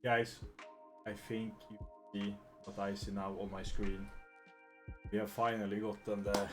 Guys, I think you see what I see now on my screen. We have finally gotten the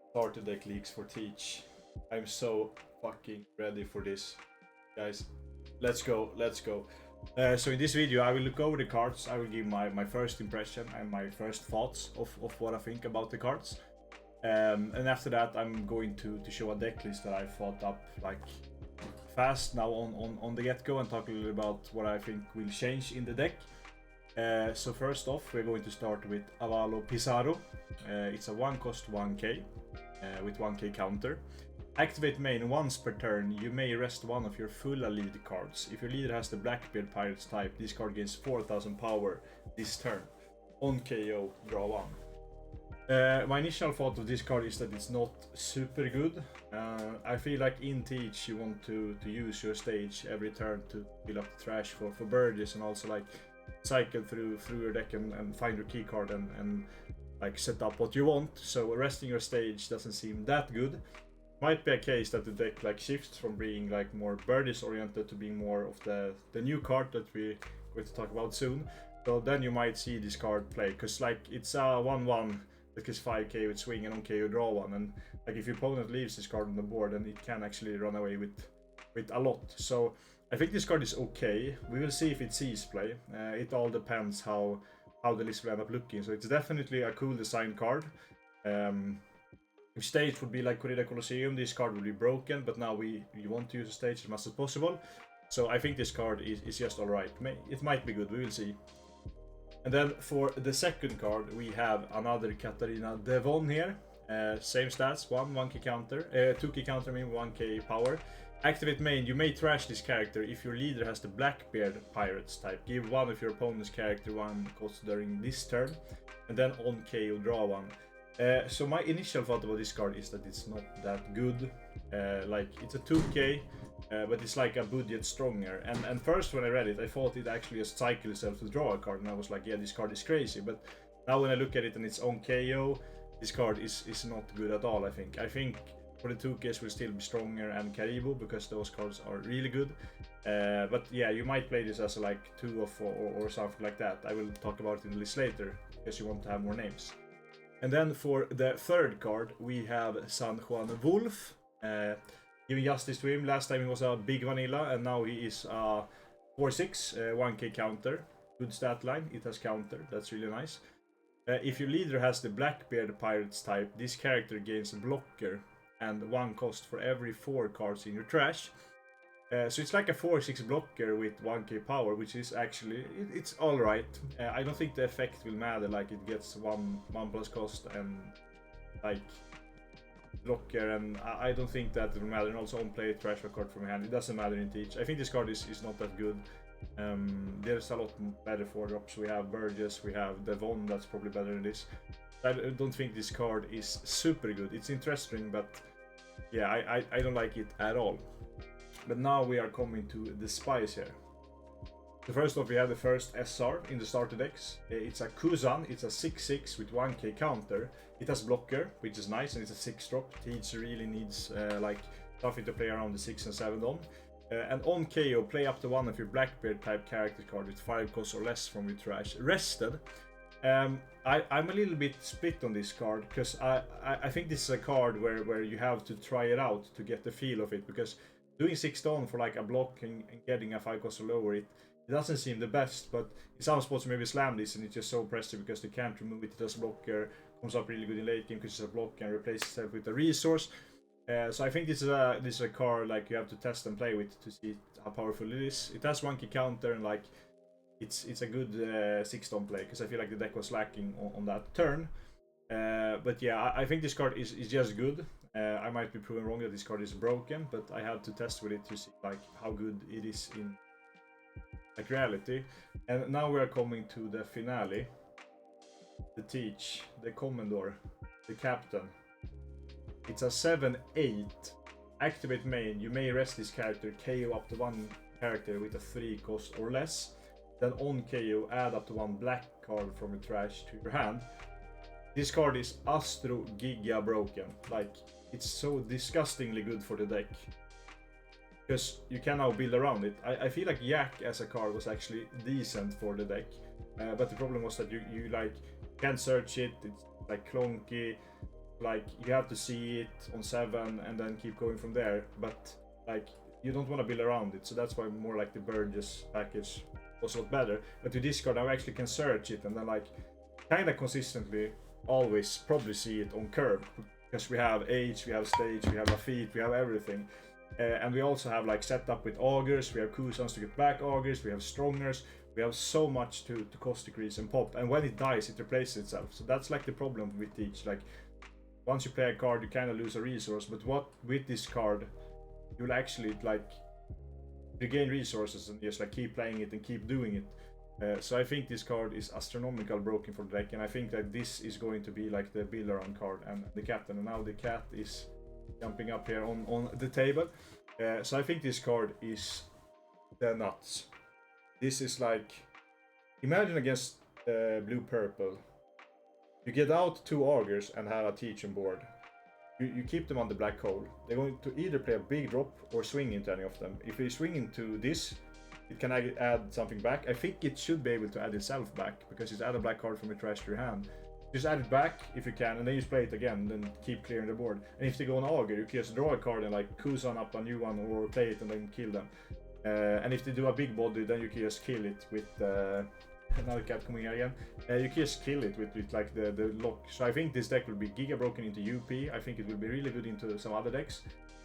starter deck leaks for Teach. I'm so fucking ready for this. Guys, let's go. So in this video I will look over the cards, I will give my first impression and my first thoughts of what I think about the cards. And after that I'm going to show a deck list that I thought up like fast now on the get-go and talk a little about what I think will change in the deck. So first off we're going to start with Avalo Pizarro. It's a 1-cost 1k with 1k counter. Activate main once per turn. You may rest one of your full lead cards. If your leader has the Blackbeard Pirates type, this card gains 4000 power this turn. On KO, draw one. My initial thought of this card is that it's not super good. I feel like in Teach you want to use your stage every turn to fill up the trash for birdies, and also like cycle through your deck and find your key card and like set up what you want. So resting your stage doesn't seem that good. Might be a case that the deck like shifts from being like more birdies oriented to being more of the new card that we're going to talk about soon. So then you might see this card play, because like it's a 1/1 that gives 5k with swing, and on KO draw one, and like if your opponent leaves this card on the board, then it can actually run away with a lot. So I think this card is okay. We will see if it sees play. It all depends how the list will end up looking. So it's definitely a cool design card. If stage would be like Corrida Colosseum, this card would be broken, but now you want to use a stage as much as possible. So I think this card is just alright. It might be good, we will see. And then for the second card, we have another Katarina Devon here. Same stats, 1k counter, 2k counter, 1k power. Activate main, you may trash this character if your leader has the Blackbeard Pirates type. Give one of your opponent's character 1 cost during this turn, and then on KO draw one. So my initial thought about this card is that it's not that good. Like it's a 2k, but it's like a budget stronger. And first when I read it, I thought it actually just cycled itself to draw a card, and I was like, yeah, this card is crazy. But now when I look at it and it's on KO, this card is not good at all. I think for the 2ks will still be stronger and Caribou, because those cards are really good. But yeah, you might play this as a, like 2 or something like that. I will talk about it in the list later, because you want to have more names. And then for the third card, we have Juan Wolf. Giving justice to him, last time he was a big vanilla, and now he is a 4/6, 1k counter. Good stat line, it has counter, that's really nice. If your leader has the Blackbeard Pirates type, this character gains a blocker and 1 cost for every 4 cards in your trash. So it's like a 4/6 blocker with 1k power, which is actually, it's alright. I don't think the effect will matter, like it gets 1+ cost and like blocker, and I don't think that will matter. And also on play, trash a card from your hand, it doesn't matter in Teach. I think this card is not that good. There's a lot better 4-drops. We have Burgess, we have Devon, that's probably better than this. I don't think this card is super good. It's interesting, but yeah, I don't like it at all. But now we are coming to the spice here. So first off, we have the first SR in the starter decks. It's a Kuzan, it's a 6/6 with 1k counter. It has blocker, which is nice, and it's a 6-drop. Teach really needs like something to play around the 6 and 7 on. And on KO, play up to one of your Blackbeard type character card with 5 costs or less from your trash. Rested. I'm a little bit split on this card, because I think this is a card where you have to try it out to get the feel of it, because doing 6 on for like a block and getting a 5 cost or lower, it doesn't seem the best. But in some spots maybe slam this and it's just so oppressive because they can't remove it. It does blocker, comes up really good in late game because it's a block and replaces itself with a resource. So I think this is a card like you have to test and play with to see how powerful it is. It has 1k counter, and like it's a good 6-on play, because I feel like the deck was lacking on that turn. But yeah, I think this card is just good. I might be proven wrong that this card is broken, but I have to test with it to see like how good it is in like reality. And now we are coming to the finale. The Teach, the Commodore, the Captain. It's a 7/8. Activate main, you may rest this character, KO up to 1 character with a 3 cost or less. Then on KO, add up to 1 black card from your trash to your hand. This card is Astro Giga broken. Like, it's so disgustingly good for the deck. because you can now build around it. I feel like Yak as a card was actually decent for the deck, but the problem was that you like can't search it. It's like clunky. Like you have to see it on 7 and then keep going from there. But like you don't want to build around it, so that's why more like the Burgess package was a lot better. But with this card, I actually can search it and then like kind of consistently always probably see it on curve, because we have age, we have stage, we have Lafitte, we have everything. And we also have like set up with augers, we have Kuzans to get back augers, we have strongers, we have so much to cost decrease and pop, and when it dies it replaces itself. So that's like the problem with Teach. Like once you play a card you kind of lose a resource, but what with this card you'll actually like regain resources and just like keep playing it and keep doing it. So I think this card is astronomical broken for the deck, and I think that this is going to be like the build around card and the captain, and now the cat is jumping up here on the table. So I think this card is the nuts. This is like, imagine against blue purple, you get out 2 augers and have a Teach on board. You keep them on the black hole. They're going to either play a big drop or swing into any of them. If they swing into this, it can add something back. I think it should be able to add itself back, because it's add a black card from your trash to your hand. Just add it back if you can, and then you play it again, then keep clearing the board. And if they go on auger, you can just draw a card and like Kuzan up a new one, or play it and then kill them. And if they do a big body, then you can just kill it with another cat coming here again. You can just kill it with like the lock. So I think this deck will be Giga broken into UP. I think it will be really good into some other decks.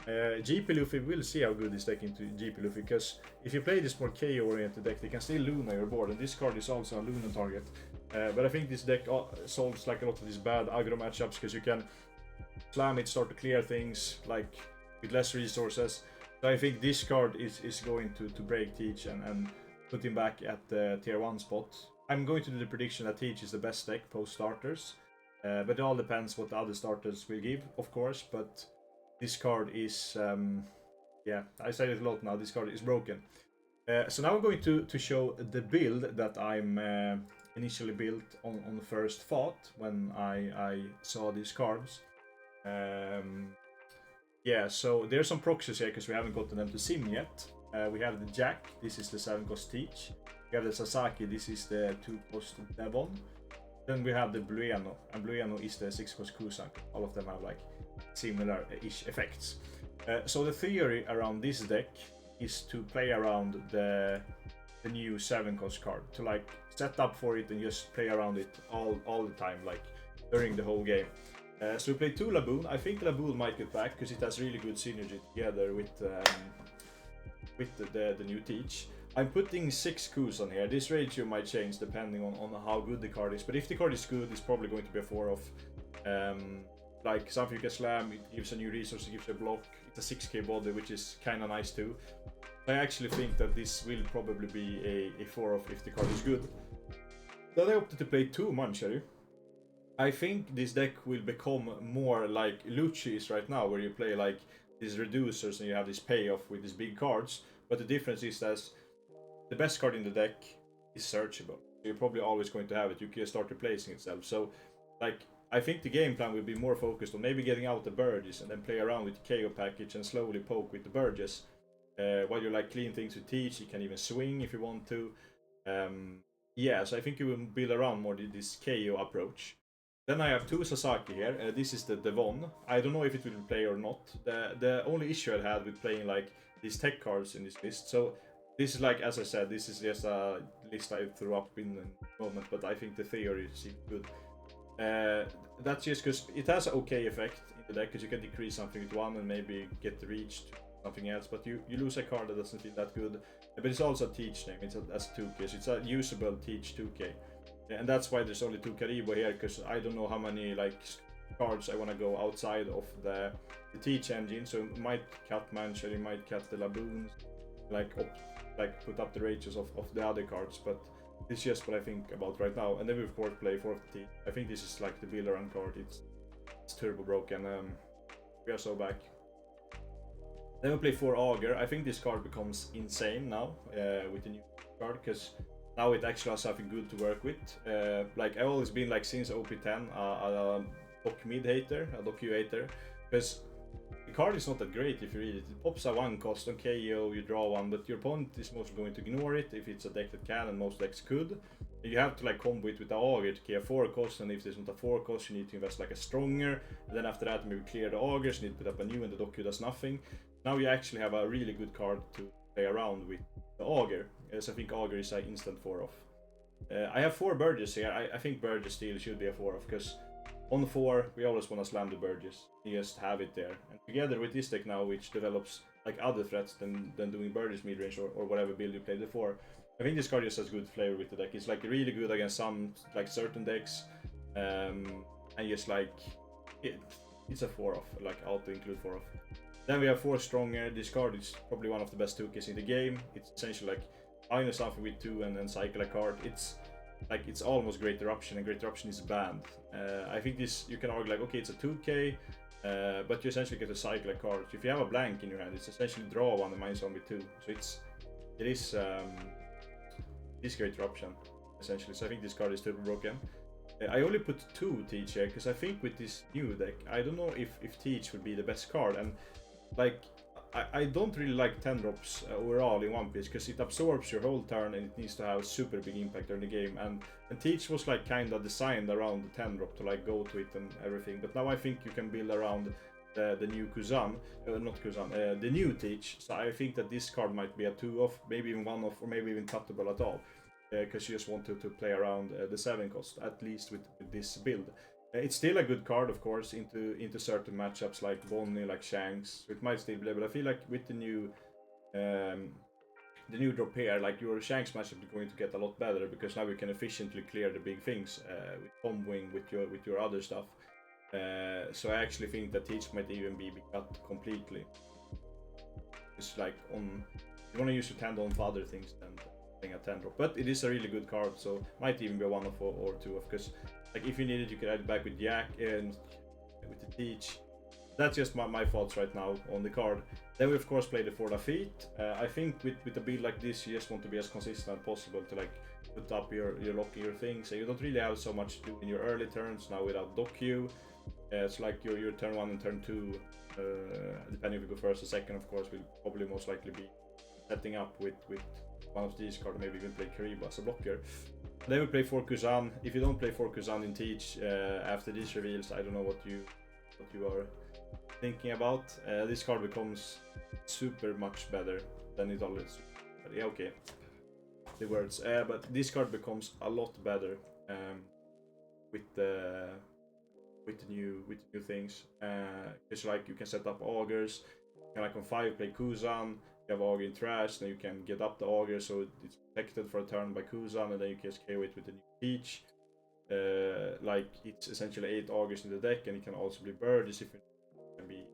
GP Luffy, we'll see how good this deck into GP Luffy, because if you play this more KO oriented deck, they can still Luna your board, and this card is also a Luna target. But I think this deck solves like a lot of these bad aggro matchups, because you can slam it, start to clear things like with less resources. So I think this card is going to break Teach and put him back at the tier 1 spot. I'm going to do the prediction that Teach is the best deck post starters, but it all depends what the other starters will give, of course. But this card is, yeah, I said it a lot now, this card is broken. So now I'm going to show the build that I'm initially built on the first thought when I saw these cards. Yeah, so there's some proxies here because we haven't gotten them to sim yet. We have the Jack, this is the 7-cost Teach. We have the Sasaki, this is the 2-cost Devon. Then we have the Blueno, and Blueno is the 6-cost Kuzan. All of them have like similar-ish effects. So the theory around this deck is to play around the new 7-cost card, to like set up for it and just play around it all the time, like during the whole game. So we play 2 Laboon. I think Laboon might get back because it has really good synergy together with the new Teach. I'm putting 6 Kuzan here. This ratio might change depending on how good the card is, but if the card is good, it's probably going to be a 4-off. Like something you can slam, it gives a new resource, it gives you a block. It's a 6k body, which is kind of nice too. I actually think that this will probably be a 4-off if the card is good. Then I opted to play 2 Manchari. I think this deck will become more like Lucci is right now, where you play like these reducers and you have this payoff with these big cards. But the difference is that the best card in the deck is searchable. You're probably always going to have it. You can start replacing itself. So, like, I think the game plan will be more focused on maybe getting out the Burgess and then play around with the KO package and slowly poke with the Burgess. While you like clean things with Teach, you can even swing if you want to. Yeah, so I think you will build around more this KO approach. Then I have 2 Sasaki here. This is the Devon. I don't know if it will play or not. The only issue I had with playing like these tech cards in this list. So this is like, as I said, this is just a list I threw up in the moment, but I think the theory seems good. That's just because it has an okay effect in the deck, because you can decrease something with 1 and maybe get the reach to something else, but you lose a card that doesn't feel that good. But it's also a Teach name, it's as 2k, so it's a usable Teach 2k. And that's why there's only 2 Karibo here, because I don't know how many like cards I want to go outside of the Teach engine. So it might cut Mancher, it might cut the Laboons, like put up the ratios of the other cards, but it's just what I think about right now. And then we of course play 4 of the Teach. I think this is like the build around card, it's turbo broken. We are so back. Then we play 4 Auger. I think this card becomes insane now with the new card, because now it actually has something good to work with. Like I've always been like since OP10 a doc mid hater, a doc Q hater, because card is not that great if you read it. It pops a 1 cost on KO, you draw 1, but your opponent is mostly going to ignore it if it's a deck that can, and most decks could. You have to like combo it with the Auger to clear 4 cost, and if there's not a 4 cost, you need to invest like a stronger. And then after that, maybe clear the Augers, you need to put up a new, and the Doku does nothing. Now you actually have a really good card to play around with the Auger. So I think Auger is an instant 4-off. I have 4 Burgess here. I think Burgess still should be a 4-off, because on 4, we always want to slam the Burgess. You just have it there. And together with this deck now, which develops like other threats than doing Burgess midrange or whatever build you played before, I think this card just has good flavor with the deck. It's like really good against some like certain decks, and just like it's a 4-off, like auto include 4-off. Then we have 4 Stronger. This card is probably one of the best 2Ks in the game. It's essentially like I know something with 2 and then cycle a card. It's like it's almost Great Eruption, and Great Eruption is banned. I think this you can argue like okay, it's a 2K, but you essentially get to cycle a card. So if you have a blank in your hand, it's essentially draw 1 and -1 with 2. So it is Great Eruption, essentially. So I think this card is turbo broken. I only put 2 Teach here, because I think with this new deck, I don't know if Teach would be the best card. And like, I don't really like 10 drops overall in One Piece, because it absorbs your whole turn and it needs to have super big impact on the game. And Teach was like kinda designed around the 10 drop to like go to it and everything. But now I think you can build around the new Kuzan, not Kuzan, the new Teach. So I think that this card might be a 2-off, maybe even 1-off, or maybe even cuttable at all. Because you just want to play around the 7 cost, at least with this build. It's still a good card, of course, into certain matchups like Bonnie, like Shanks. So it might still be, but I feel like with the new drop here, like your Shanks matchup is going to get a lot better, because now you can efficiently clear the big things with comboing with your other stuff. So I actually think that Teach might even be cut completely. It's like you want to use your 10 on for other things than a 10 drop, but it is a really good card, so might even be a 1-off or 2-off, because like if you need it, you can add it back with Yak and with the Teach. That's just my thoughts right now on the card. Then we of course play the For the Feet. I think with a build like this, you just want to be as consistent as possible to like put up your locking your things. So you don't really have so much to do in your early turns now without Doku. It's like your turn 1 and turn 2, depending if you go first or second, of course, will probably most likely be setting up with one of these cards, maybe even play Kariba as a blocker. Then we play 4 Kuzan. If you don't play 4 Kuzan in Teach after these reveals, I don't know what you are thinking about. This card becomes super much better than it always. Yeah, okay. The words. But this card becomes a lot better with the new things. It's like you can set up Augers. You can like on 5 play Kuzan. You have Auger in trash, then you can get up the Auger so it's protected for a turn by Kuzan, and then you can KO it with the new Teach. Like it's essentially 8 Augers in the deck, and it can also be Burgess if it can be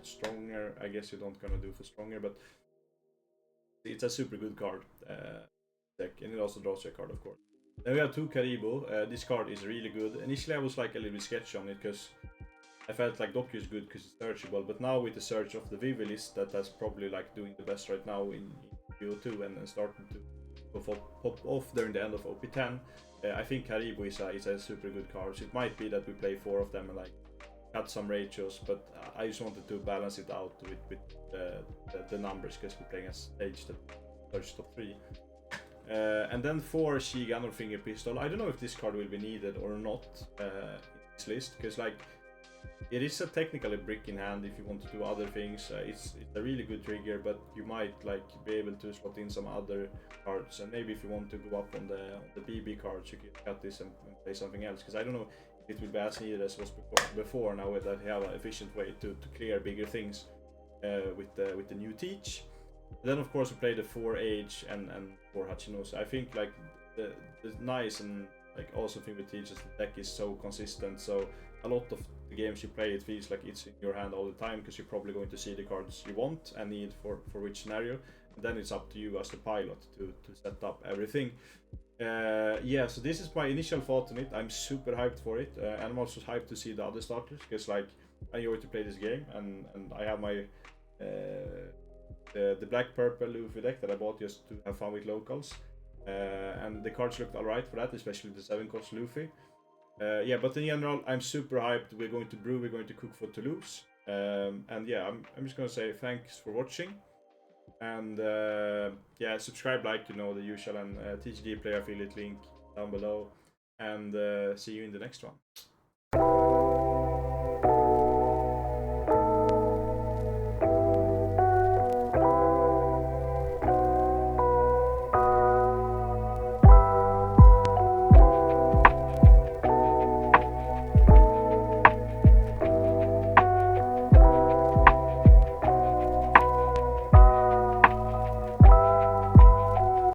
stronger. I guess you don't gonna do for stronger, but it's a super good card deck, and it also draws you a card, of course. Then we have 2 Karibo. This card is really good. Initially I was like a little bit sketchy on it, because I felt like Doku is good because it's searchable, but now with the search of the Vivi list, that's probably like doing the best right now in BO2 and then starting to pop off during the end of OP10. I think Karibo is a super good card, so it might be that we play 4 of them and like cut some ratios, but I just wanted to balance it out with the numbers, because we're playing a stage that search top 3. And then 4 Shigan or Finger Pistol. I don't know if this card will be needed or not in this list, because like it is a technically brick in hand if you want to do other things. It's a really good trigger, but you might like be able to slot in some other cards, and maybe if you want to go up on the BB cards, you can cut this and play something else, because I don't know if it will be as needed as was before now that we have an efficient way to clear bigger things with the new Teach. Then of course we play the 4 Age and 4 Hachinosu. I think like the nice and like awesome thing with Teach is the deck is so consistent, so a lot of the games you play, it feels like it's in your hand all the time, because you're probably going to see the cards you want and need for which scenario. And then it's up to you as the pilot to set up everything. Yeah, so this is my initial thought on it. I'm super hyped for it, and I'm also hyped to see the other starters, because like I enjoy to play this game, and I have my the black purple Luffy deck that I bought just to have fun with locals, and the cards looked alright for that, especially the 7 cost Luffy. Yeah, but in general, I'm super hyped. We're going to brew, we're going to cook for Toulouse. And yeah, I'm just gonna say thanks for watching. And yeah, subscribe, like, you know, the usual, and TGD Player affiliate link down below. And see you in the next one.